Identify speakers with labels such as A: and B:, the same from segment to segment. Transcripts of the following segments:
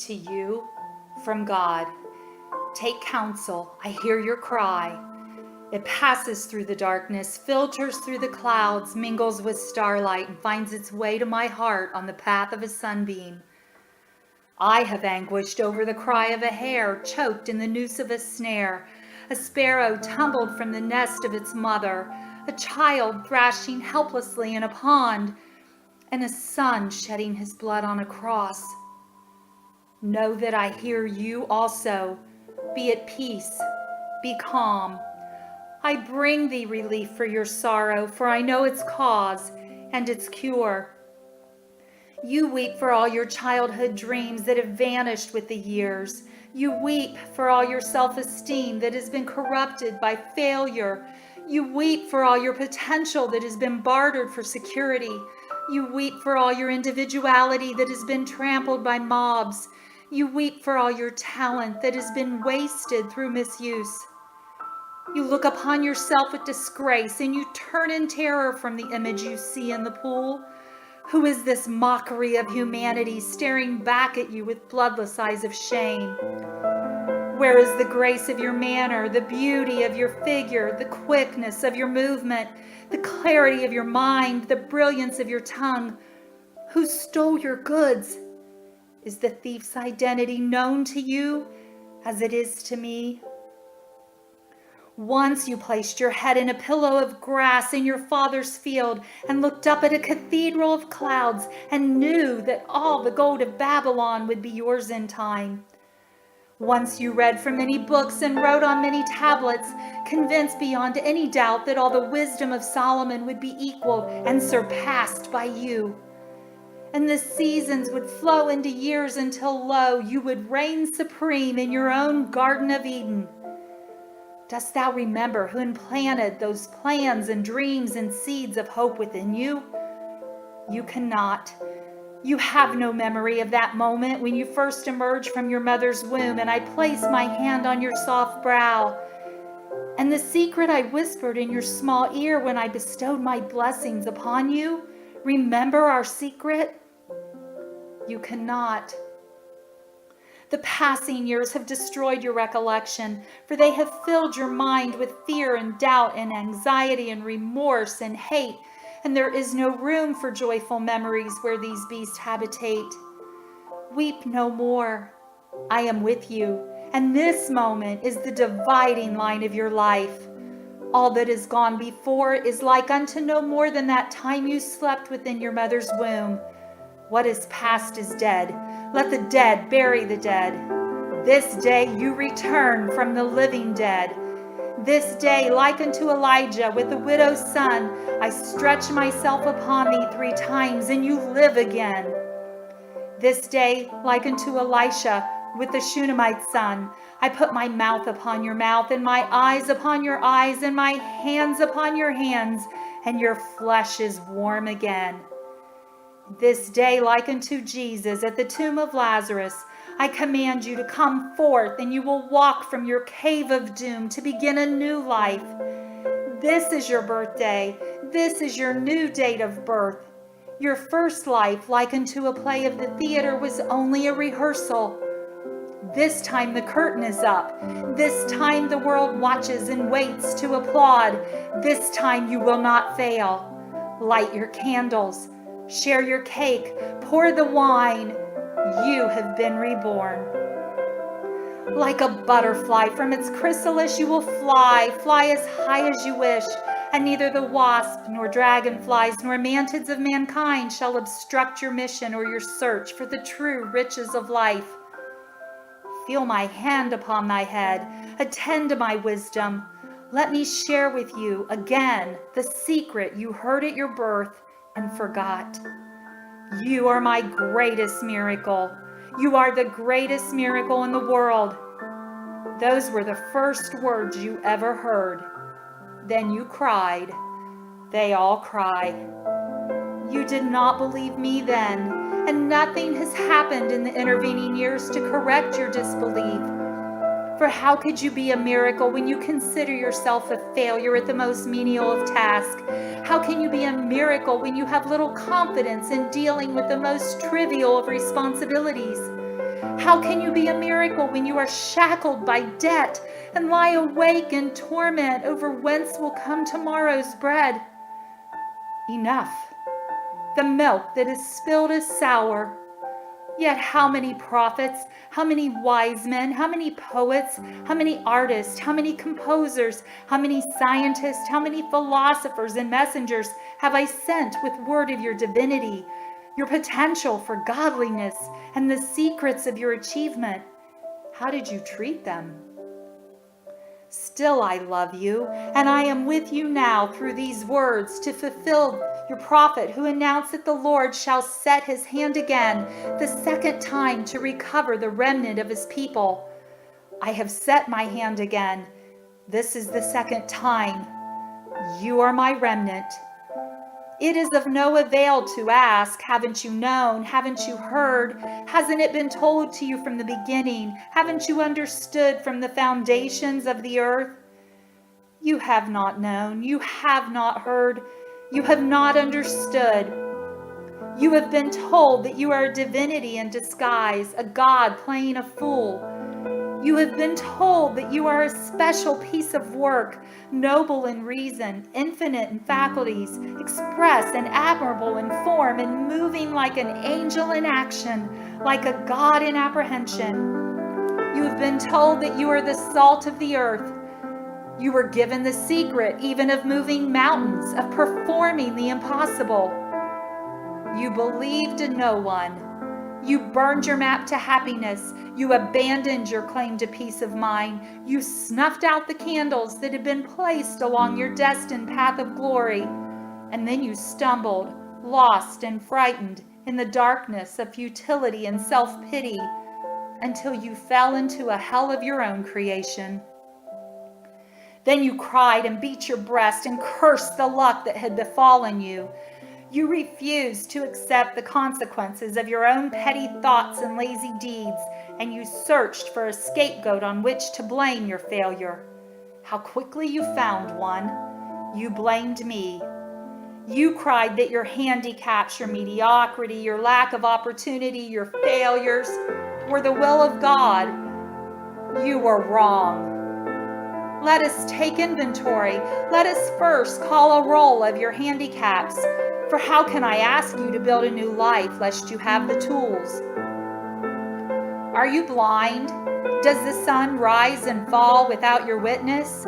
A: to you from God. Take counsel. I hear your cry. It passes through the darkness, filters through the clouds, mingles with starlight, and finds its way to my heart on the path of a sunbeam. I have anguished over the cry of a hare choked in the noose of a snare, a sparrow tumbled from the nest of its mother, a child thrashing helplessly in a pond, and a son shedding his blood on a cross. Know that I hear you also. Be at peace. Be calm. I bring thee relief for your sorrow, for I know its cause and its cure. You weep for all your childhood dreams that have vanished with the years. You weep for all your self-esteem that has been corrupted by failure. You weep for all your potential that has been bartered for security. You weep for all your individuality that has been trampled by mobs. You weep for all your talent that has been wasted through misuse. You look upon yourself with disgrace and you turn in terror from the image you see in the pool. Who is this mockery of humanity staring back at you with bloodless eyes of shame? Where is the grace of your manner, the beauty of your figure, the quickness of your movement, the clarity of your mind, the brilliance of your tongue? Who stole your goods? Is the thief's identity known to you as it is to me? Once you placed your head in a pillow of grass in your father's field and looked up at a cathedral of clouds and knew that all the gold of Babylon would be yours in time. Once you read from many books and wrote on many tablets, convinced beyond any doubt that all the wisdom of Solomon would be equaled and surpassed by you. And the seasons would flow into years until, lo, you would reign supreme in your own Garden of Eden. Dost thou remember who implanted those plans and dreams and seeds of hope within you? You cannot. You have no memory of that moment when you first emerged from your mother's womb and I placed my hand on your soft brow. And the secret I whispered in your small ear when I bestowed my blessings upon you. Remember our secret? You cannot. The passing years have destroyed your recollection, for they have filled your mind with fear and doubt and anxiety and remorse and hate, and there is no room for joyful memories where these beasts habitate. Weep no more. I am with you, and this moment is the dividing line of your life. All that is gone before is like unto no more than that time you slept within your mother's womb. What is past is dead. Let the dead bury the dead. This day you return from the living dead. This day, like unto Elijah with the widow's son, I stretch myself upon thee 3 times, and you live again. This day, like unto Elisha with the Shunammite son, I put my mouth upon your mouth, and my eyes upon your eyes, and my hands upon your hands, and your flesh is warm again. This day, like unto Jesus at the tomb of Lazarus, I command you to come forth, and you will walk from your cave of doom to begin a new life. This is your birthday. This is your new date of birth. Your first life, like unto a play of the theater, was only a rehearsal. This time the curtain is up. This time the world watches and waits to applaud. This time you will not fail. Light your candles. Share your cake, pour the wine. You have been reborn. Like a butterfly from its chrysalis you will fly as high as you wish, and neither the wasp nor dragonflies nor mantids of mankind shall obstruct your mission or your search for the true riches of life. Feel my hand upon thy head, attend to my wisdom. Let me share with you again the secret you heard at your birth and forgot. You are my greatest miracle. You are the greatest miracle in the world. Those were the first words you ever heard. Then you cried. They all cried. You did not believe me then, and nothing has happened in the intervening years to correct your disbelief. For how could you be a miracle when you consider yourself a failure at the most menial of tasks? How can you be a miracle when you have little confidence in dealing with the most trivial of responsibilities? How can you be a miracle when you are shackled by debt and lie awake in torment over whence will come tomorrow's bread? Enough. The milk that is spilled is sour. Yet how many prophets, how many wise men, how many poets, how many artists, how many composers, how many scientists, how many philosophers and messengers have I sent with word of your divinity, your potential for godliness, and the secrets of your achievement? How did you treat them? Still I love you, and I am with you now through these words to fulfill your prophet who announced that the Lord shall set his hand again, the second time, to recover the remnant of his people. I have set my hand again. This is the second time. You are my remnant. It is of no avail to ask, haven't you known? Haven't you heard? Hasn't it been told to you from the beginning? Haven't you understood from the foundations of the earth? You have not known. You have not heard. You have not understood. You have been told that you are a divinity in disguise, a god playing a fool. You have been told that you are a special piece of work, noble in reason, infinite in faculties, express and admirable in form, and moving like an angel in action, like a god in apprehension. You have been told that you are the salt of the earth. You were given the secret even of moving mountains, of performing the impossible. You believed in no one. You burned your map to happiness. You abandoned your claim to peace of mind. You snuffed out the candles that had been placed along your destined path of glory. And then you stumbled, lost and frightened in the darkness of futility and self-pity, until you fell into a hell of your own creation. Then you cried and beat your breast and cursed the luck that had befallen you. You refused to accept the consequences of your own petty thoughts and lazy deeds, and you searched for a scapegoat on which to blame your failure. How quickly you found one. You blamed me. You cried that your handicaps, your mediocrity, your lack of opportunity, your failures were the will of God. You were wrong. Let us take inventory. Let us first call a roll of your handicaps. For how can I ask you to build a new life lest you have the tools? Are you blind? Does the sun rise and fall without your witness?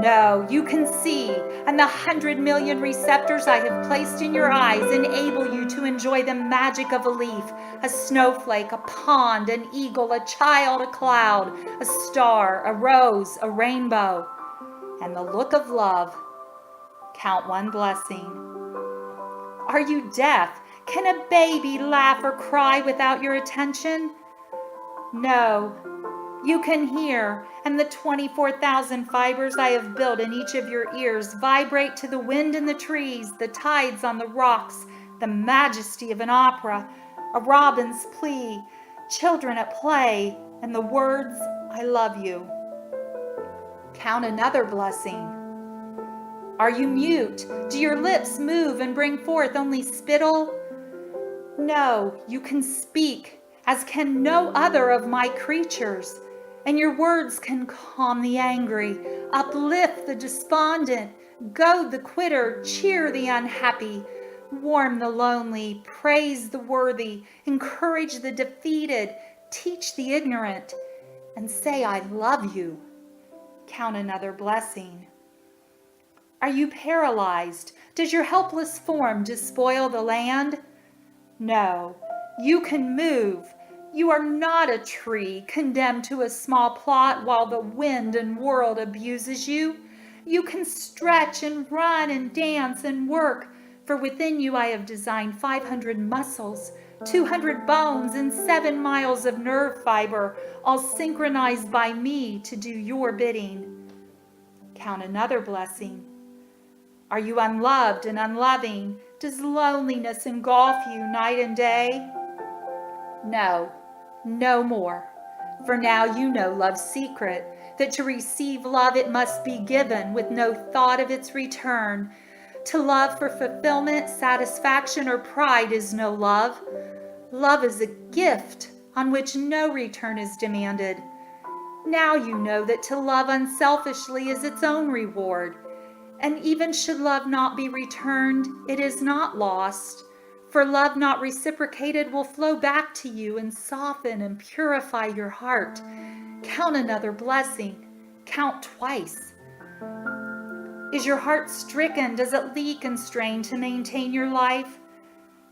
A: No, you can see, and the 100 million receptors I have placed in your eyes enable you to enjoy the magic of a leaf, a snowflake, a pond, an eagle, a child, a cloud, a star, a rose, a rainbow, and the look of love. Count one blessing. Are you deaf? Can a baby laugh or cry without your attention? No. You can hear, and the 24,000 fibers I have built in each of your ears vibrate to the wind in the trees, the tides on the rocks, the majesty of an opera, a robin's plea, children at play, and the words, I love you. Count another blessing. Are you mute? Do your lips move and bring forth only spittle? No, you can speak, as can no other of my creatures, and your words can calm the angry, uplift the despondent, goad the quitter, cheer the unhappy, warm the lonely, praise the worthy, encourage the defeated, teach the ignorant, and say, I love you. Count another blessing. Are you paralyzed? Does your helpless form despoil the land? No, you can move. You are not a tree condemned to a small plot while the wind and world abuses you. You can stretch and run and dance and work, for within you I have designed 500 muscles, 200 bones, and 7 miles of nerve fiber, all synchronized by me to do your bidding. Count another blessing. Are you unloved and unloving? Does loneliness engulf you night and day? No, no more. For now you know love's secret, that to receive love it must be given with no thought of its return. To love for fulfillment, satisfaction, or pride is no love. Love is a gift, on which no return is demanded. Now you know that to love unselfishly is its own reward, and even should love not be returned, it is not lost. For love not reciprocated will flow back to you and soften and purify your heart. Count another blessing. Count twice. Is your heart stricken? Does it leak and strain to maintain your life?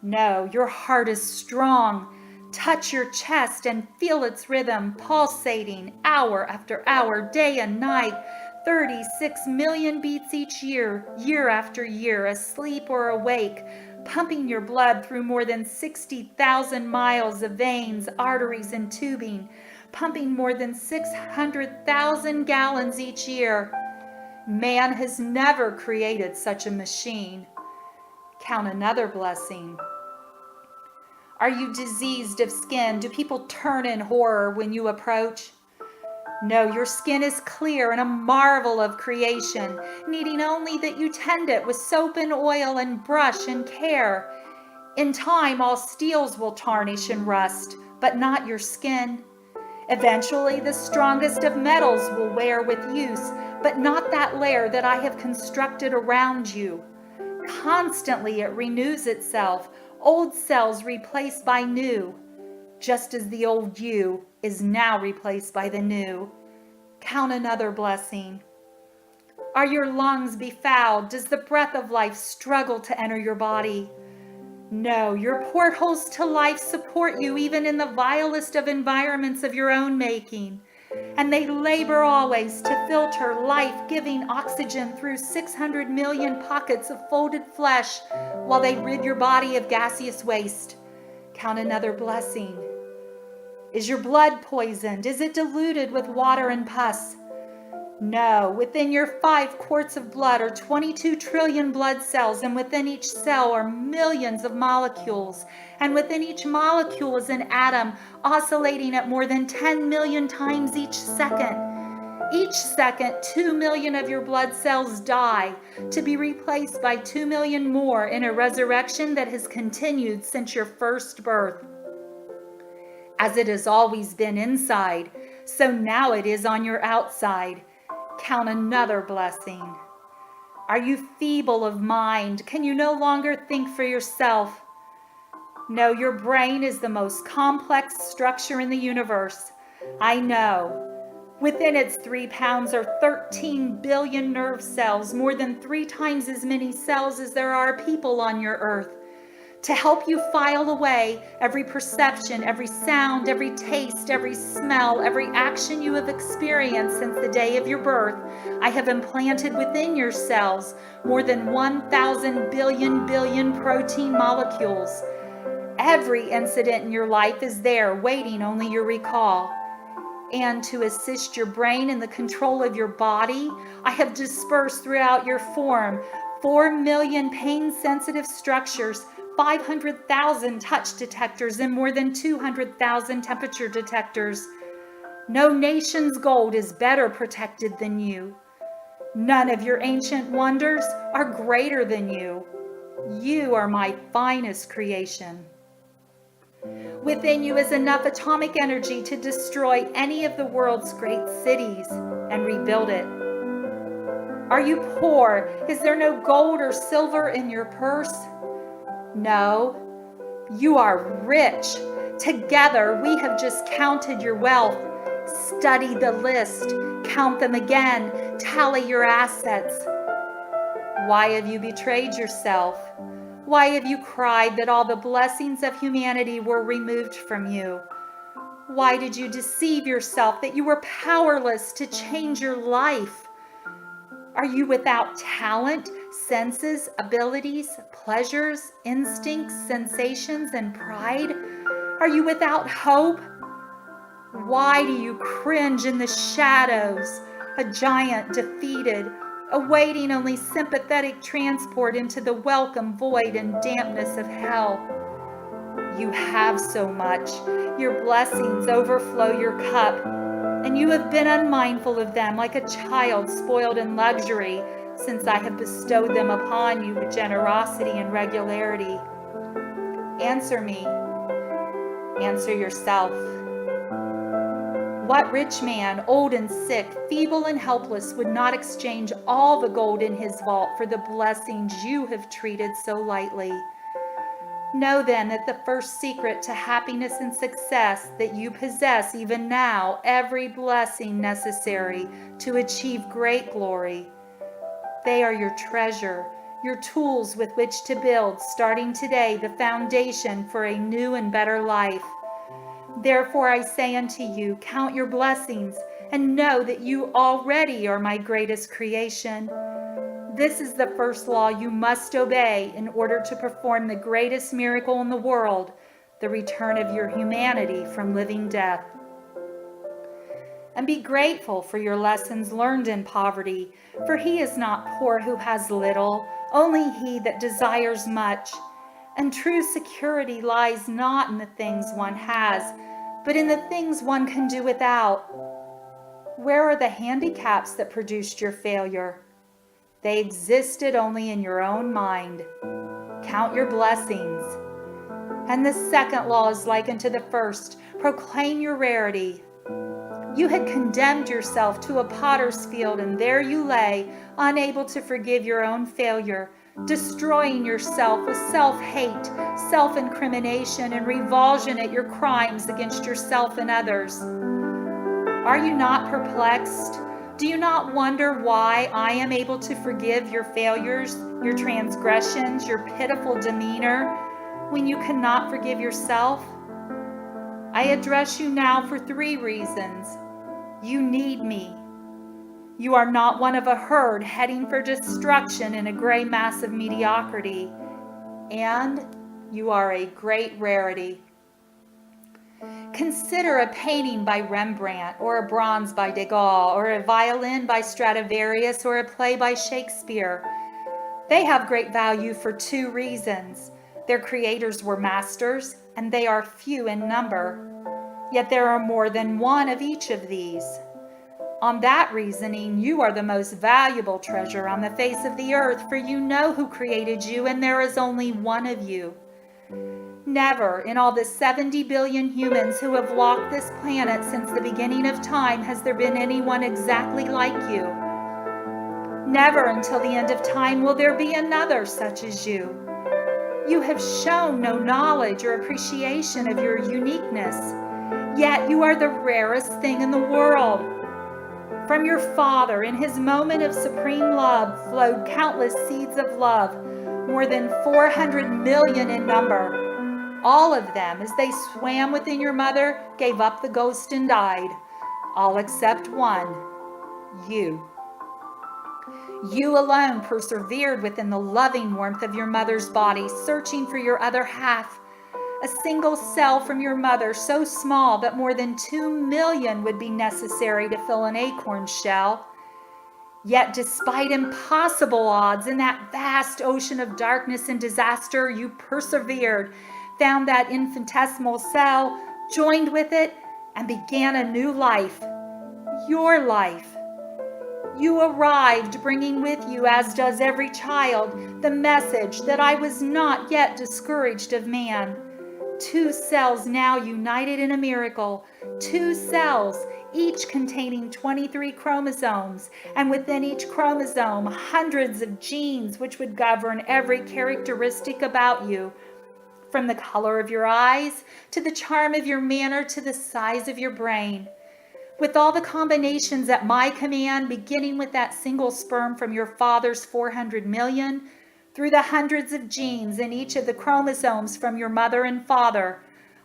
A: No, your heart is strong. Touch your chest and feel its rhythm, pulsating hour after hour, day and night. 36 million beats each year, year after year, asleep or awake, pumping your blood through more than 60,000 miles of veins, arteries, and tubing, pumping more than 600,000 gallons each year. Man has never created such a machine. Count another blessing. Are you diseased of skin? Do people turn in horror when you approach? No, your skin is clear and a marvel of creation, needing only that you tend it with soap and oil and brush and care. In time, all steels will tarnish and rust, but not your skin. Eventually, the strongest of metals will wear with use, but not that layer that I have constructed around you. Constantly it renews itself, old cells replaced by new, just as the old you is now replaced by the new. Count another blessing. Are your lungs befouled? Does the breath of life struggle to enter your body? No, your portholes to life support you even in the vilest of environments of your own making. And they labor always to filter life-giving oxygen through 600 million pockets of folded flesh while they rid your body of gaseous waste. Count another blessing. Is your blood poisoned? Is it diluted with water and pus? No, within your 5 quarts of blood are 22 trillion blood cells, and within each cell are millions of molecules, and within each molecule is an atom oscillating at more than 10 million times each second. Each second, 2 million of your blood cells die, to be replaced by 2 million more in a resurrection that has continued since your first birth. As it has always been inside, so now it is on your outside. Count another blessing. Are you feeble of mind? Can you no longer think for yourself? No, your brain is the most complex structure in the universe. I know. Within its 3 pounds are 13 billion nerve cells, more than 3 times as many cells as there are people on your earth. To help you file away every perception, every sound, every taste, every smell, every action you have experienced since the day of your birth, I have implanted within your cells more than 1,000 billion protein molecules. Every incident in your life is there, waiting only your recall. And to assist your brain in the control of your body, I have dispersed throughout your form 4 million pain-sensitive structures, 500,000 touch detectors, and more than 200,000 temperature detectors. No nation's gold is better protected than you. None of your ancient wonders are greater than you. You are my finest creation. Within you is enough atomic energy to destroy any of the world's great cities and rebuild it. Are you poor? Is there no gold or silver in your purse? No, you are rich. Together, we have just counted your wealth. Study the list, count them again, tally your assets. Why have you betrayed yourself? Why have you cried that all the blessings of humanity were removed from you? Why did you deceive yourself that you were powerless to change your life? Are you without talent, senses, abilities, pleasures, instincts, sensations, and pride? Are you without hope? Why do you cringe in the shadows, a giant defeated, awaiting only sympathetic transport into the welcome void and dampness of hell? You have so much. Your blessings overflow your cup, and you have been unmindful of them like a child spoiled in luxury, since I have bestowed them upon you with generosity and regularity. Answer me. Answer yourself. What rich man, old and sick, feeble and helpless, would not exchange all the gold in his vault for the blessings you have treated so lightly? Know then that the first secret to happiness and success, that you possess even now every blessing necessary to achieve great glory. They are your treasure, your tools with which to build, starting today, the foundation for a new and better life. Therefore I say unto you, count your blessings, and know that you already are my greatest creation. This is the first law you must obey in order to perform the greatest miracle in the world, the return of your humanity from living death. And be grateful for your lessons learned in poverty, for he is not poor who has little, only he that desires much. And true security lies not in the things one has, but in the things one can do without. Where are the handicaps that produced your failure? They existed only in your own mind. Count your blessings. And the second law is like unto the first. Proclaim your rarity. You had condemned yourself to a potter's field, and there you lay, unable to forgive your own failure, destroying yourself with self-hate, self-incrimination, and revulsion at your crimes against yourself and others. Are you not perplexed? Do you not wonder why I am able to forgive your failures, your transgressions, your pitiful demeanor, when you cannot forgive yourself? I address you now for 3 reasons. You need me. You are not one of a herd heading for destruction in a gray mass of mediocrity. And you are a great rarity. Consider a painting by Rembrandt, or a bronze by Degas, or a violin by Stradivarius, or a play by Shakespeare. They have great value for 2 reasons. Their creators were masters, and they are few in number. Yet there are more than one of each of these. On that reasoning, you are the most valuable treasure on the face of the earth, for you know who created you, and there is only one of you. Never in all the 70 billion humans who have walked this planet since the beginning of time has there been anyone exactly like you. Never until the end of time will there be another such as you. You have shown no knowledge or appreciation of your uniqueness, yet you are the rarest thing in the world. From your Father, in his moment of supreme love, flowed countless seeds of love, more than 400 million in number. All of them, as they swam within your mother, gave up the ghost and died. All except one, you. You alone persevered within the loving warmth of your mother's body, searching for your other half. A single cell from your mother, so small that more than 2 million would be necessary to fill an acorn shell. Yet despite impossible odds in that vast ocean of darkness and disaster, you persevered, found that infinitesimal cell, joined with it, and began a new life. Your life. You arrived bringing with you, as does every child, the message that I was not yet discouraged of man. 2 cells now united in a miracle. 2 cells, each containing 23 chromosomes, and within each chromosome, hundreds of genes which would govern every characteristic about you. From the color of your eyes, to the charm of your manner, to the size of your brain. With all the combinations at my command, beginning with that single sperm from your father's 400 million, through the hundreds of genes in each of the chromosomes from your mother and father,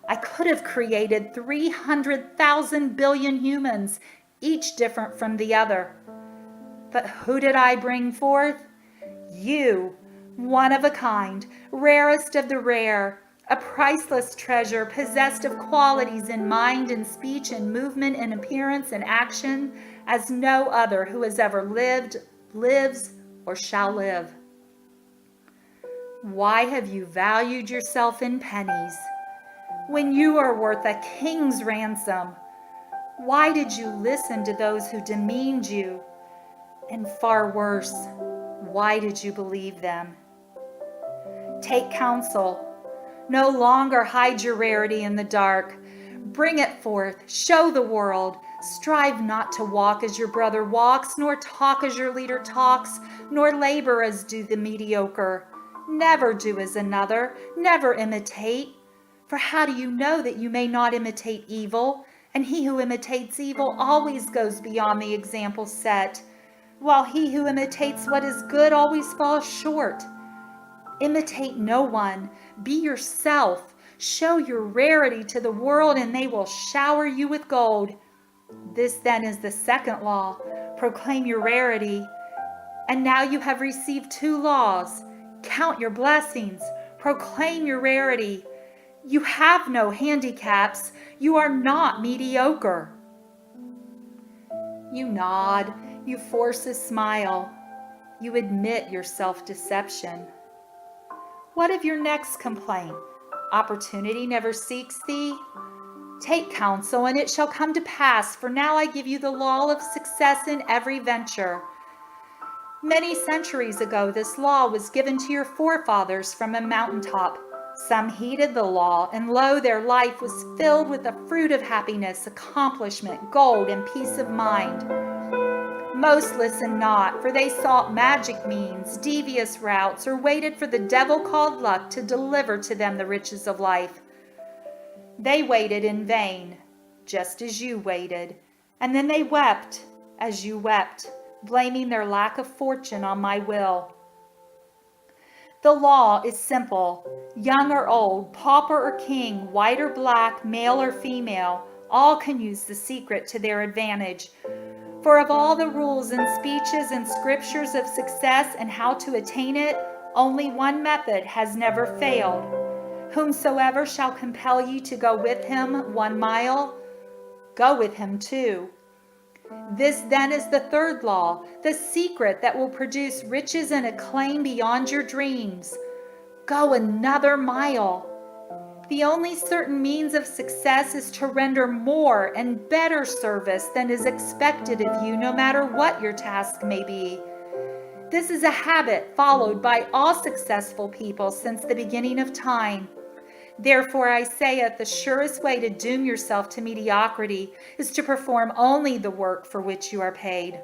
A: I could have created 300,000 billion humans, each different from the other. But who did I bring forth? You. One of a kind, rarest of the rare, a priceless treasure possessed of qualities in mind and speech and movement and appearance and action as no other who has ever lived, lives, or shall live. Why have you valued yourself in pennies when you are worth a king's ransom? Why did you listen to those who demeaned you? And far worse, why did you believe them? Take counsel. No longer hide your rarity in the dark. Bring it forth, show the world. Strive not to walk as your brother walks, nor talk as your leader talks, nor labor as do the mediocre. Never do as another, never imitate. For how do you know that you may not imitate evil? And he who imitates evil always goes beyond the example set, while he who imitates what is good always falls short. Imitate no one. Be yourself. Show your rarity to the world, and they will shower you with gold. This then is the second law. Proclaim your rarity. And now you have received 2 laws. Count your blessings. Proclaim your rarity. You have no handicaps. You are not mediocre. You nod. You force a smile. You admit your self-deception. What of your next complaint? Opportunity never seeks thee? Take counsel, and it shall come to pass, for now I give you the law of success in every venture. Many centuries ago, this law was given to your forefathers from a mountaintop. Some heeded the law, and lo, their life was filled with the fruit of happiness, accomplishment, gold, and peace of mind. Most listened not, for they sought magic means, devious routes, or waited for the devil called luck to deliver to them the riches of life. They waited in vain, just as you waited, and then they wept as you wept, blaming their lack of fortune on my will. The law is simple. Young or old, pauper or king, white or black, male or female, all can use the secret to their advantage. For of all the rules and speeches and scriptures of success and how to attain it, only one method has never failed. Whomsoever shall compel you to go with him 1 mile, go with him 2. This then is the third law, the secret that will produce riches and acclaim beyond your dreams. Go another mile. The only certain means of success is to render more and better service than is expected of you, no matter what your task may be. This is a habit followed by all successful people since the beginning of time. Therefore I saith, the surest way to doom yourself to mediocrity is to perform only the work for which you are paid.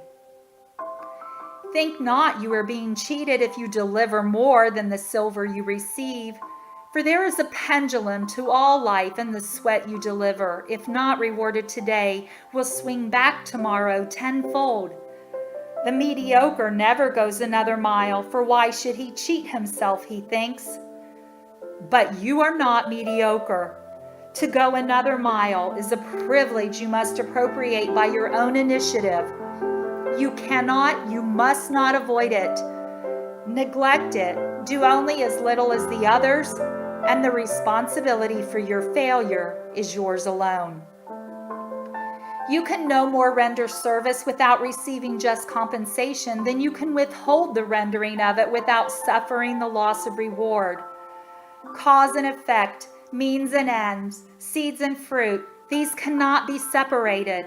A: Think not you are being cheated if you deliver more than the silver you receive. For there is a pendulum to all life, and the sweat you deliver, if not rewarded today, will swing back tomorrow tenfold. The mediocre never goes another mile, for why should he cheat himself, he thinks. But you are not mediocre. To go another mile is a privilege you must appropriate by your own initiative. You cannot, you must not avoid it. Neglect it. Do only as little as the others, and the responsibility for your failure is yours alone. You can no more render service without receiving just compensation than you can withhold the rendering of it without suffering the loss of reward. Cause and effect, means and ends, seeds and fruit, these cannot be separated.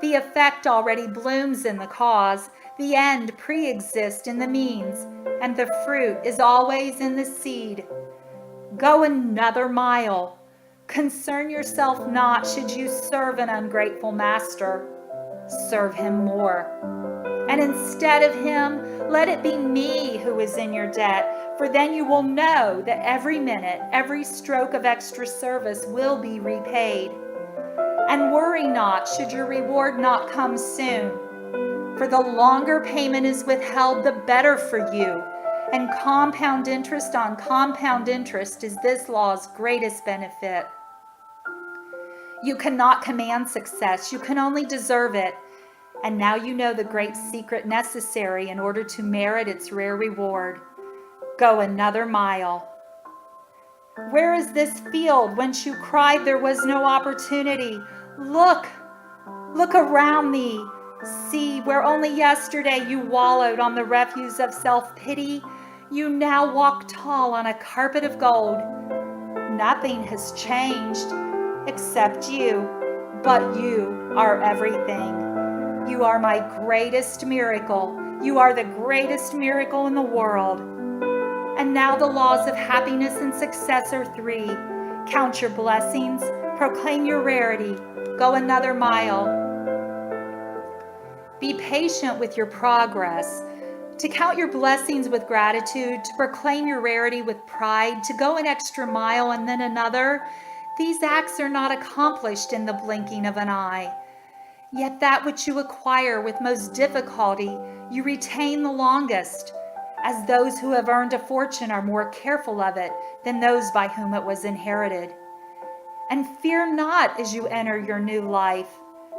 A: The effect already blooms in the cause, the end pre-exists in the means, and the fruit is always in the seed. Go another mile. Concern yourself not should you serve an ungrateful master. Serve him more. And instead of him, let it be me who is in your debt, for then you will know that every minute, every stroke of extra service will be repaid. And worry not should your reward not come soon, for the longer payment is withheld, the better for you. And compound interest on compound interest is this law's greatest benefit. You cannot command success, you can only deserve it. And now you know the great secret necessary in order to merit its rare reward. Go another mile. Where is this field whence you cried there was no opportunity? Look around thee. See, where only yesterday you wallowed on the refuse of self-pity, you now walk tall on a carpet of gold. Nothing has changed except you, but you are everything. You are my greatest miracle. You are the greatest miracle in the world. And now the laws of happiness and success are three. Count your blessings, proclaim your rarity, go another mile. Be patient with your progress. To count your blessings with gratitude, to proclaim your rarity with pride, to go an extra mile and then another, these acts are not accomplished in the blinking of an eye. Yet that which you acquire with most difficulty, you retain the longest, as those who have earned a fortune are more careful of it than those by whom it was inherited. And fear not as you enter your new life.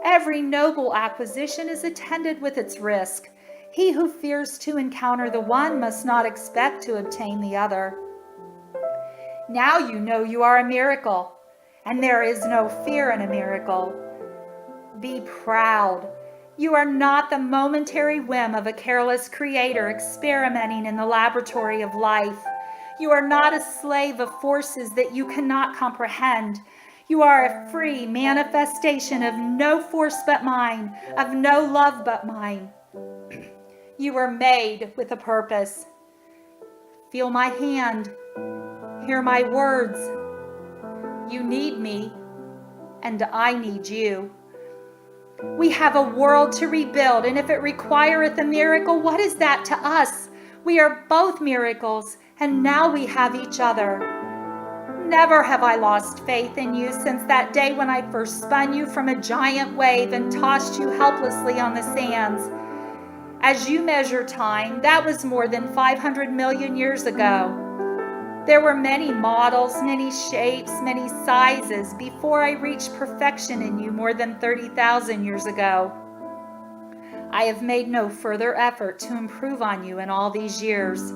A: Every noble acquisition is attended with its risk. He who fears to encounter the one must not expect to obtain the other. Now you know you are a miracle, and there is no fear in a miracle. Be proud. You are not the momentary whim of a careless creator experimenting in the laboratory of life. You are not a slave of forces that you cannot comprehend. You are a free manifestation of no force but mine, of no love but mine. You were made with a purpose. Feel my hand. Hear my words. You need me, and I need you. We have a world to rebuild, and if it requireth a miracle, what is that to us? We are both miracles, and now we have each other. Never have I lost faith in you since that day when I first spun you from a giant wave and tossed you helplessly on the sands. As you measure time, that was more than 500 million years ago. There were many models, many shapes, many sizes before I reached perfection in you more than 30,000 years ago. I have made no further effort to improve on you in all these years.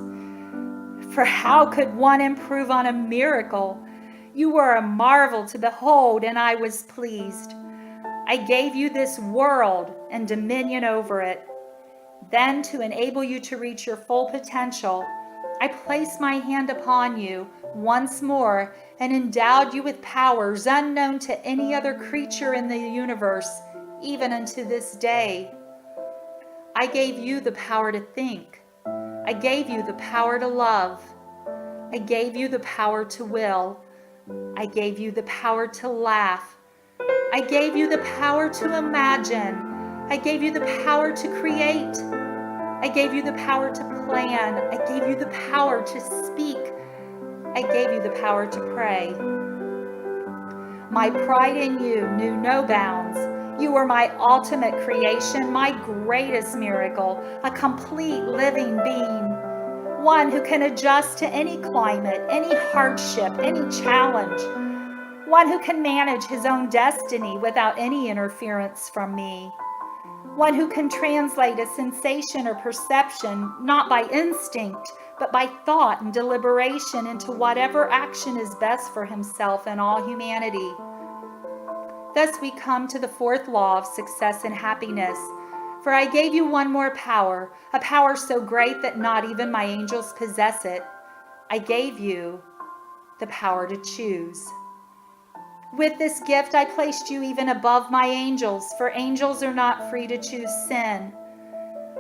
A: For how could one improve on a miracle? You were a marvel to behold, and I was pleased. I gave you this world and dominion over it. Then, to enable you to reach your full potential, I placed my hand upon you once more and endowed you with powers unknown to any other creature in the universe, even unto this day. I gave you the power to think. I gave you the power to love. I gave you the power to will. I gave you the power to laugh. I gave you the power to imagine. I gave you the power to create. I gave you the power to plan. I gave you the power to speak. I gave you the power to pray. My pride in you knew no bounds. You were my ultimate creation, my greatest miracle, a complete living being, one who can adjust to any climate, any hardship, any challenge, one who can manage his own destiny without any interference from me. One who can translate a sensation or perception not by instinct, but by thought and deliberation into whatever action is best for himself and all humanity. Thus we come to the fourth law of success and happiness. For I gave you one more power, a power so great that not even my angels possess it. I gave you the power to choose. With this gift, I placed you even above my angels, for angels are not free to choose sin.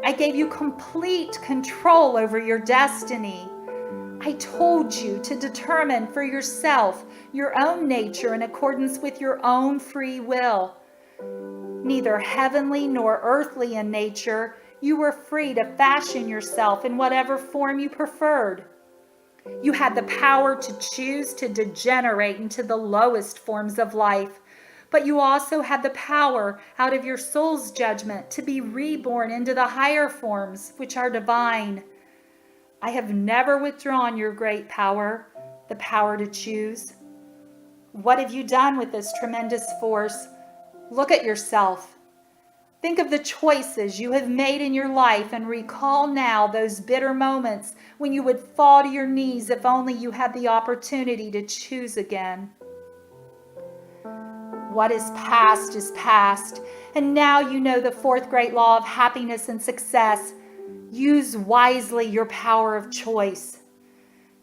A: I gave you complete control over your destiny. I told you to determine for yourself your own nature in accordance with your own free will. Neither heavenly nor earthly in nature, you were free to fashion yourself in whatever form you preferred. You had the power to choose to degenerate into the lowest forms of life, but you also had the power, out of your soul's judgment, to be reborn into the higher forms, which are divine. I have never withdrawn your great power, the power to choose. What have you done with this tremendous force? Look at yourself. Think of the choices you have made in your life and recall now those bitter moments when you would fall to your knees if only you had the opportunity to choose again. What is past, and now you know the fourth great law of happiness and success. Use wisely your power of choice.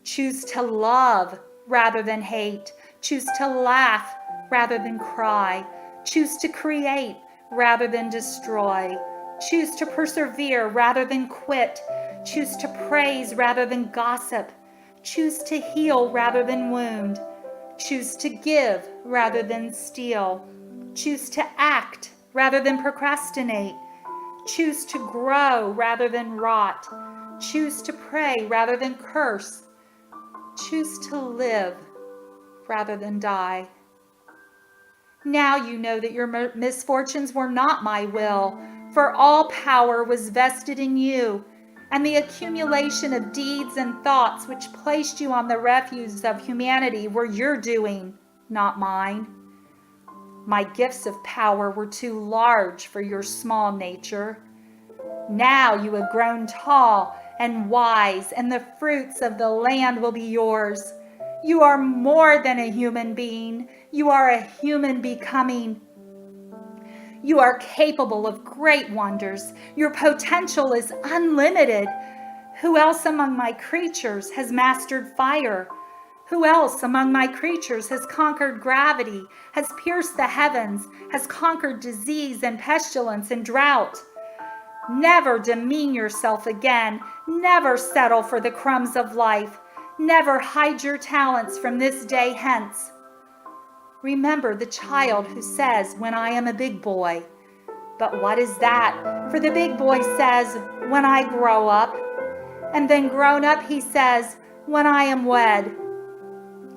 A: Choose to love rather than hate. Choose to laugh rather than cry. Choose to create rather than destroy. Choose to persevere rather than quit. Choose to praise rather than gossip. Choose to heal rather than wound. Choose to give rather than steal. Choose to act rather than procrastinate. Choose to grow rather than rot. Choose to pray rather than curse. Choose to live rather than die. Now you know that your misfortunes were not my will, for all power was vested in you, and the accumulation of deeds and thoughts which placed you on the refuse of humanity were your doing, not mine. My gifts of power were too large for your small nature. Now you have grown tall and wise, and the fruits of the land will be yours. You are more than a human being. You are a human becoming. You are capable of great wonders. Your potential is unlimited. Who else among my creatures has mastered fire? Who else among my creatures has conquered gravity, has pierced the heavens, has conquered disease and pestilence and drought? Never demean yourself again. Never settle for the crumbs of life. Never hide your talents from this day hence. Remember the child who says, "When I am a big boy." But what is that? For the big boy says, "When I grow up." And then grown up he says, "When I am wed."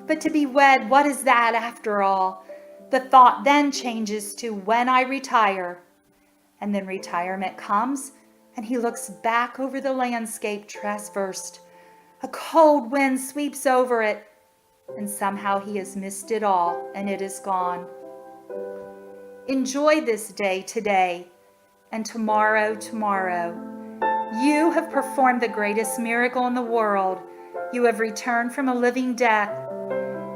A: But to be wed, what is that after all? The thought then changes to "when I retire." And then retirement comes, and he looks back over the landscape traversed. A cold wind sweeps over it, and somehow he has missed it all, and it is gone. Enjoy this day today, and tomorrow. You have performed the greatest miracle in the world. You have returned from a living death.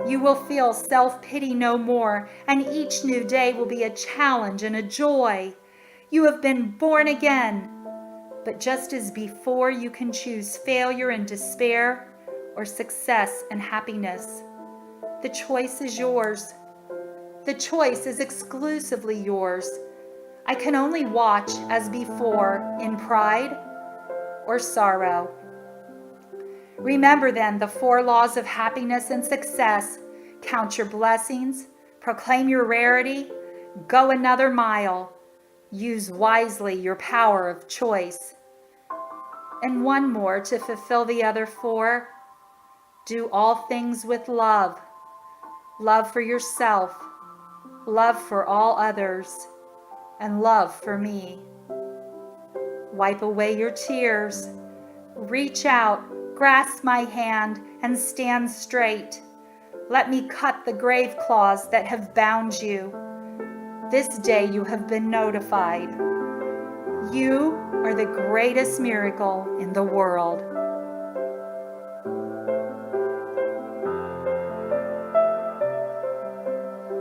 A: You will feel self-pity no more, and each new day will be a challenge and a joy. You have been born again. But just as before, you can choose failure and despair or success and happiness. The choice is yours. The choice is exclusively yours. I can only watch as before in pride or sorrow. Remember then the 4 laws of happiness and success. Count your blessings, proclaim your rarity, go another mile. Use wisely your power of choice. And one more to fulfill the other 4. Do all things with love. Love for yourself, love for all others, and love for me. Wipe away your tears. Reach out, grasp my hand, and stand straight. Let me cut the grave claws that have bound you. This day you have been notified. You are the greatest miracle in the world.